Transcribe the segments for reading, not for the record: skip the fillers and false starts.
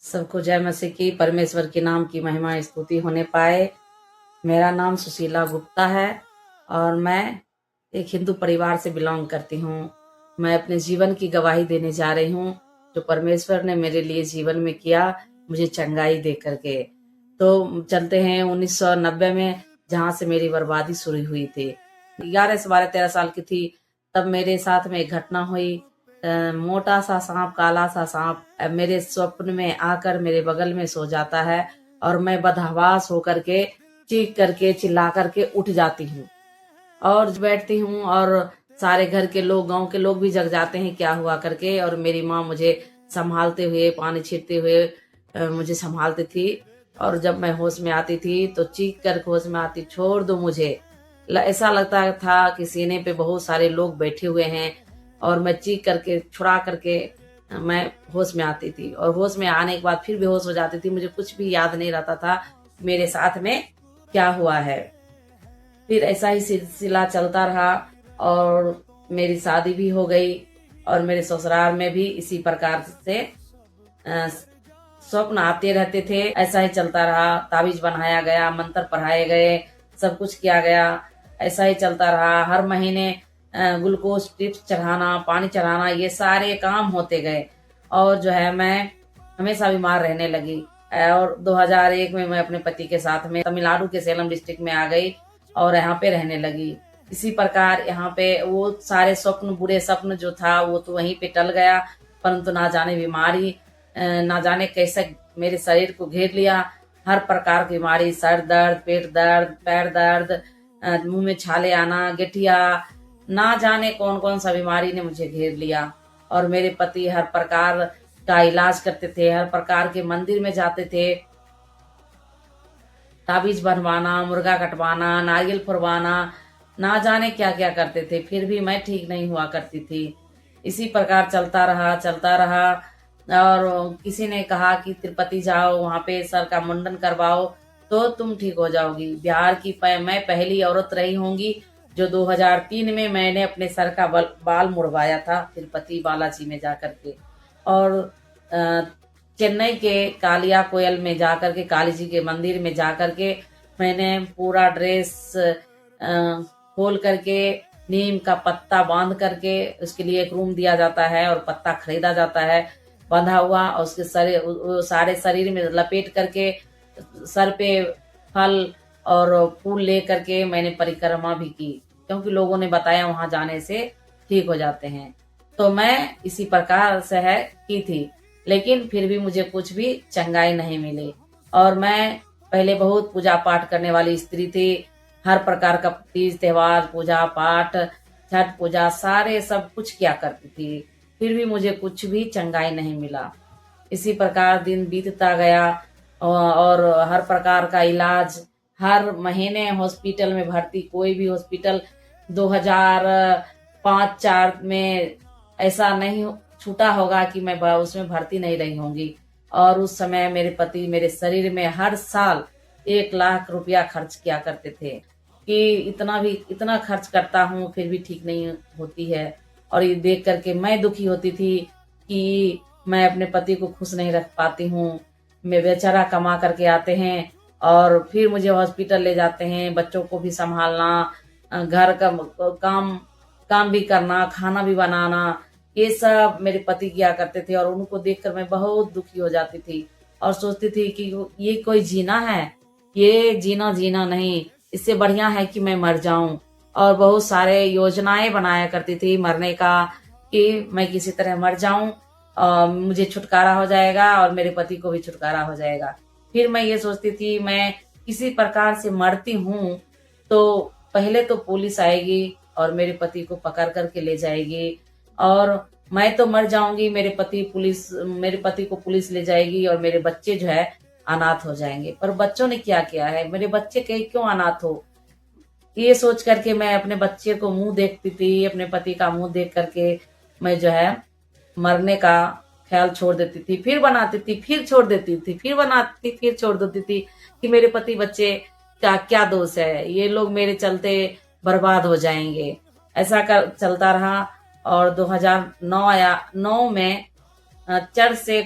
सबको जय मसीह की। परमेश्वर के नाम की महिमा स्तुति होने पाए। मेरा नाम सुशीला गुप्ता है और मैं एक हिंदू परिवार से बिलोंग करती हूँ। मैं अपने जीवन की गवाही देने जा रही हूँ जो परमेश्वर ने मेरे लिए जीवन में किया, मुझे चंगाई दे करके। तो चलते हैं 1990 में, जहाँ से मेरी बर्बादी शुरू हुई थी। 11 से 12 13 साल की थी तब मेरे साथ में एक घटना हुई। मोटा सा सांप, काला सा सांप मेरे स्वप्न में आकर मेरे बगल में सो जाता है और मैं बदहवास होकर के चीख करके चिल्ला करके उठ जाती हूँ और बैठती हूँ और सारे घर के लोग, गांव के लोग भी जग जाते हैं क्या हुआ करके। और मेरी माँ मुझे संभालते हुए, पानी छींटते हुए मुझे संभालती थी। और जब मैं होश में आती थी तो चीख कर होश में आती, छोड़ दो मुझे। ऐसा लगता था कि सीने पे बहुत सारे लोग बैठे हुए हैं और मैं चीख करके छुड़ा करके मैं होश में आती थी। और होश में आने के बाद फिर बेहोश हो जाती थी। मुझे कुछ भी याद नहीं रहता था मेरे साथ में क्या हुआ है। फिर ऐसा ही सिलसिला चलता रहा और मेरी शादी भी हो गई और मेरे ससुराल में भी इसी प्रकार से स्वप्न आते रहते थे। ऐसा ही चलता रहा। ताबीज बनाया गया, मंत्र पढ़ाए गए, सब कुछ किया गया। ऐसा ही चलता रहा। हर महीने ग्लूकोज टिप्स चढ़ाना, पानी चढ़ाना, ये सारे काम होते गए और जो है मैं हमेशा बीमार रहने लगी। और 2001 में मैं अपने पति के साथ में तमिलनाडु के सेलम डिस्ट्रिक्ट में आ गई और यहाँ पे रहने लगी। इसी प्रकार यहाँ पे वो सारे स्वप्न, बुरे स्वप्न जो था वो तो वहीं पे टल गया, परंतु ना जाने बीमारी ना जाने कैसे मेरे शरीर को घेर लिया। हर प्रकार की बीमारी, सर दर्द, पेट दर्द, पैर दर्द, मुंह में छाले आना, गठिया, ना जाने कौन कौन सा बीमारी ने मुझे घेर लिया। और मेरे पति हर प्रकार का इलाज करते थे, हर प्रकार के मंदिर में जाते थे, ताबीज बनवाना, मुर्गा कटवाना, नारियल फुरवाना, ना जाने क्या क्या करते थे, फिर भी मैं ठीक नहीं हुआ करती थी। इसी प्रकार चलता रहा। और किसी ने कहा कि तिरुपति जाओ, वहां पे सर का मुंडन करवाओ तो तुम ठीक हो जाओगी। बिहार की मैं पहली औरत रही होंगी जो 2003 में मैंने अपने सर का बाल मुड़वाया था तिरुपति बालाजी में जाकर के। और चेन्नई के कालिया कोयल में जाकर के, काली जी के मंदिर में जाकर के मैंने पूरा ड्रेस खोल करके, नीम का पत्ता बांध करके, उसके लिए एक रूम दिया जाता है और पत्ता खरीदा जाता है बंधा हुआ, और उसके सारे शरीर में लपेट करके सर पे फल और फूल ले करके मैंने परिक्रमा भी की, क्योंकि लोगों ने बताया वहां जाने से ठीक हो जाते हैं। तो मैं इसी प्रकार से की थी, लेकिन फिर भी मुझे कुछ भी चंगाई नहीं मिली। और मैं पहले बहुत पूजा पाठ करने वाली स्त्री थी। हर प्रकार का तीज त्योहार, पूजा पाठ, छठ पूजा, सारे सब कुछ किया करती थी, फिर भी मुझे कुछ भी चंगाई नहीं मिला। इसी प्रकार दिन बीतता गया और हर प्रकार का इलाज, हर महीने हॉस्पिटल में भर्ती। कोई भी हॉस्पिटल 2005-4 में ऐसा नहीं छूटा होगा कि मैं उसमें भर्ती नहीं रही होंगी। और उस समय मेरे पति मेरे शरीर में हर साल 1 लाख रुपया खर्च किया करते थे कि इतना खर्च करता हूँ फिर भी ठीक नहीं होती है। और ये देख करके मैं दुखी होती थी कि मैं अपने पति को खुश नहीं रख पाती हूँ। मैं बेचारा कमा करके आते हैं और फिर मुझे हॉस्पिटल ले जाते हैं, बच्चों को भी संभालना, घर का काम भी करना, खाना भी बनाना, ये सब मेरे पति किया करते थे। और उनको देखकर मैं बहुत दुखी हो जाती थी और सोचती थी कि ये कोई जीना है, ये जीना नहीं, इससे बढ़िया है कि मैं मर जाऊं। और बहुत सारे योजनाएं बनाया करती थी मरने का, कि मैं किसी तरह मर जाऊं और मुझे छुटकारा हो जाएगा और मेरे पति को भी छुटकारा हो जाएगा। फिर मैं ये सोचती थी मैं किसी प्रकार से मरती हूँ तो पहले तो पुलिस आएगी और मेरे पति को पकड़ करके ले जाएगी, और मैं तो मर जाऊंगी, मेरे पति को पुलिस ले जाएगी और मेरे बच्चे जो है अनाथ हो जाएंगे। पर बच्चों ने क्या किया है, मेरे बच्चे क्यों अनाथ हो, ये सोच करके मैं अपने बच्चे को मुंह देखती थी, अपने पति का मुंह देख करके मैं जो है मरने का ख्याल छोड़ देती थी। फिर बनाती थी, फिर छोड़ देती थी, फिर बनाती थी, फिर छोड़ देती थी कि मेरे पति बच्चे का क्या दोष है, ये लोग मेरे चलते बर्बाद हो जाएंगे। ऐसा चलता रहा। और 2009 में चर्च से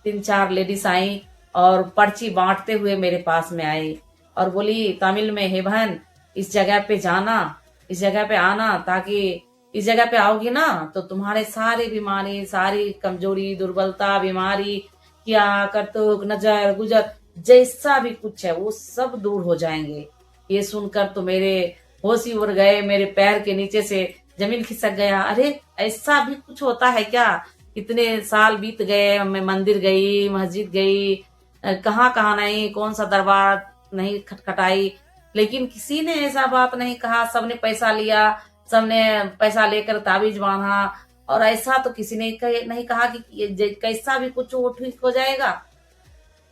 3-4 लेडीज आई और पर्ची बांटते हुए मेरे पास में आई और बोली तमिल में, हे बहन इस जगह पे जाना, इस जगह पे आना, ताकि इस जगह पे आओगी ना तो तुम्हारे सारी बीमारी, सारी कमजोरी, दुर्बलता, बीमारी, क्या करतूक, नजर गुजर, जैसा भी कुछ है वो सब दूर हो जाएंगे। ये सुनकर तो मेरे होश ही उड़ गए, मेरे पैर के नीचे से जमीन खिसक गया। अरे ऐसा भी कुछ होता है क्या? इतने साल बीत गए, मैं मंदिर गई, मस्जिद गई, कहाँ कहाँ नहीं, कौन सा दरबार नहीं खटखटाई, लेकिन किसी ने ऐसा बात नहीं कहा। सबने पैसा लिया, सबने पैसा लेकर ताबीज बांधा, और ऐसा तो किसी ने नहीं कहा कि कैसा भी कुछ वो ठीक हो जाएगा।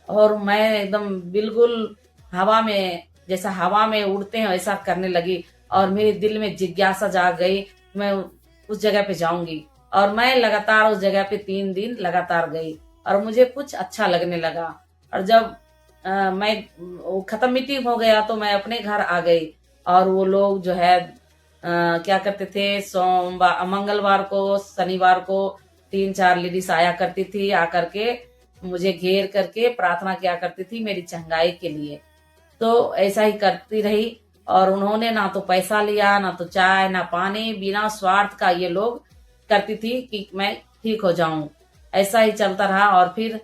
और मैं एकदम बिल्कुल हवा में, जैसा हवा में उड़ते हैं वैसा करने लगी, और मेरे दिल में जिज्ञासा जाग गई, मैं उस जगह पे जाऊंगी। और मैं लगातार उस जगह पे 3 दिन लगातार गई और मुझे कुछ अच्छा लगने लगा। और जब मैं वो खत्म मीटिंग हो गया तो मैं अपने घर आ गई। और वो लोग जो है क्या करते थे, सोमवार, मंगलवार को, शनिवार को 3-4 लेडीज आया करती थी, आकर के मुझे घेर करके प्रार्थना किया करती थी मेरी चंगाई के लिए। तो ऐसा ही करती रही, और उन्होंने ना तो पैसा लिया, ना तो चाय, ना पानी, बिना स्वार्थ का ये लोग करती थी कि मैं ठीक हो जाऊं। ऐसा ही चलता रहा। और फिर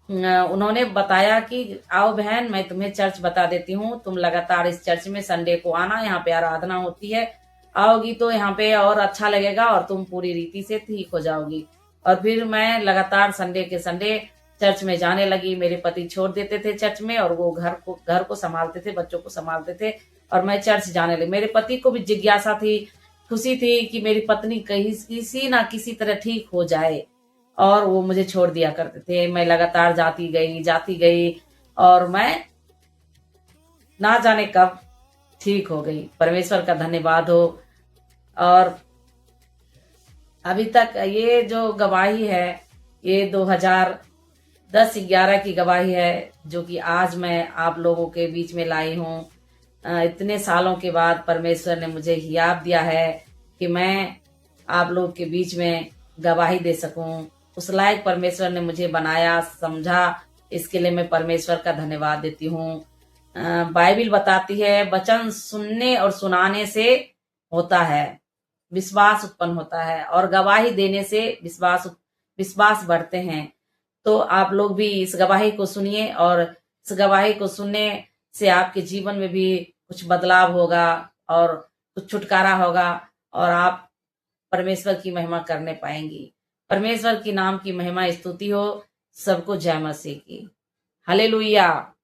उन्होंने बताया कि आओ बहन, मैं तुम्हें चर्च बता देती हूँ, तुम लगातार इस चर्च में संडे को आना, यहाँ पे आराधना होती है, आओगी तो यहाँ पे और अच्छा लगेगा और तुम पूरी रीति से ठीक हो जाओगी। और फिर मैं लगातार संडे के संडे चर्च में जाने लगी। मेरे पति छोड़ देते थे चर्च में, और वो घर को संभालते थे, बच्चों को संभालते थे, और मैं चर्च जाने लगी। मेरे पति को भी जिज्ञासा थी, खुशी थी कि मेरी पत्नी कहीं किसी ना किसी तरह ठीक हो जाए, और वो मुझे छोड़ दिया करते थे। मैं लगातार जाती गई, और मैं ना जाने कब ठीक हो गई। परमेश्वर का धन्यवाद हो। और अभी तक ये जो गवाही है, ये 2010-11 की गवाही है, जो कि आज मैं आप लोगों के बीच में लाई हूँ। इतने सालों के बाद परमेश्वर ने मुझे हियाब दिया है कि मैं आप लोग के बीच में गवाही दे सकूं। उस लायक परमेश्वर ने मुझे बनाया, समझा, इसके लिए मैं परमेश्वर का धन्यवाद देती हूँ। बाइबिल बताती है, वचन सुनने और सुनाने से होता है, विश्वास उत्पन्न होता है, और गवाही देने से विश्वास बढ़ते हैं। तो आप लोग भी इस गवाही को सुनिए, और इस गवाही को सुनने से आपके जीवन में भी कुछ बदलाव होगा, और कुछ छुटकारा होगा, और आप परमेश्वर की महिमा करने पाएंगी। परमेश्वर की नाम की महिमा स्तुति हो। सबको जय मसीह की। हालेलुया।